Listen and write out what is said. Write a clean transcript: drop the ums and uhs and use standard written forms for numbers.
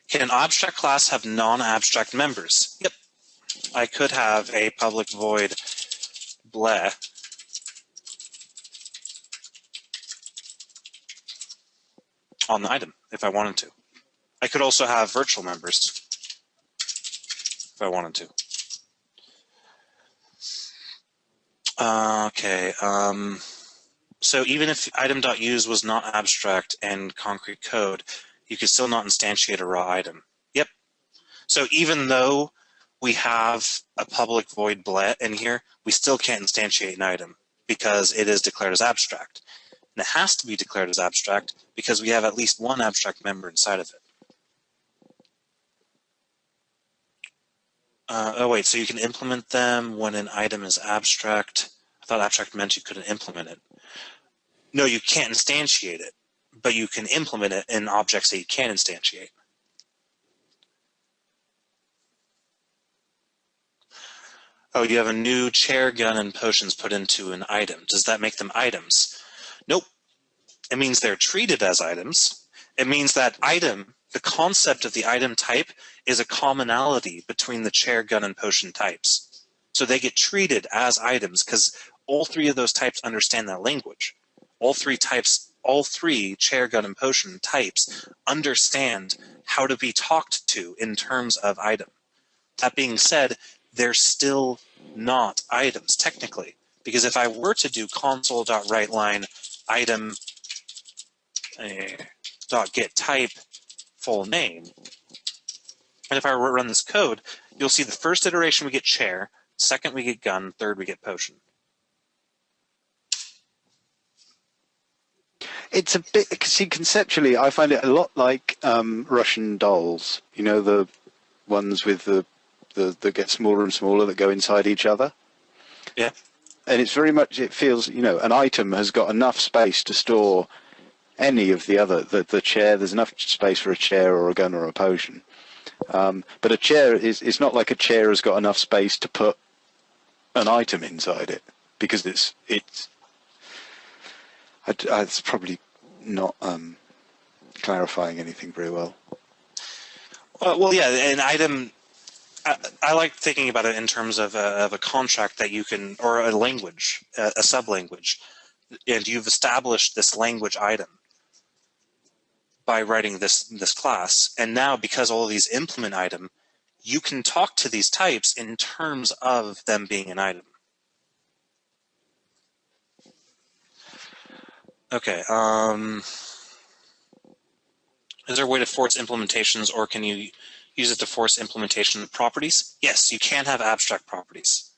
Can an abstract class have non-abstract members? Yep. I could have a public void bleh on the item if I wanted to. I could also have virtual members if I wanted to. Okay. So even if item.use was not abstract and concrete code, you could still not instantiate a raw item. Yep. So even though we have a public void bleh in here, we still can't instantiate an item because it is declared as abstract. And it has to be declared as abstract because we have at least one abstract member inside of it. Oh wait, so you can implement them when an item is abstract. I thought abstract meant you couldn't implement it. No, you can't instantiate it, but you can implement it in objects that you can instantiate. Oh, you have a new chair, gun, and potions put into an item. Does that make them items? Nope. It means they're treated as items. It means that item, the concept of the item type, is a commonality between the chair, gun, and potion types. So they get treated as items because all three of those types understand that language. All three chair, gun, and potion types understand how to be talked to in terms of item. That being said, they're still not items technically, because if I were to do console.writeLine item .get type full name, and if I run this code, you'll see the first iteration we get chair, second we get gun, third we get potion. It's a bit, see, conceptually, I find it a lot like Russian dolls. You know, the ones with the that get smaller and smaller that go inside each other. Yeah. And it's very much, it feels, you know, an item has got enough space to store any of the other, the chair, there's enough space for a chair or a gun or a potion. But a chair it's not like a chair has got enough space to put an item inside it, because it's probably not clarifying anything very well. Well, yeah, an item, I like thinking about it in terms of a contract that you can, or a language, a sub-language, and you've established this language item by writing this class, and now because all of these implement item, you can talk to these types in terms of them being an item. Okay, is there a way to force implementations, or can you use it to force implementation of properties? Yes, you can have abstract properties.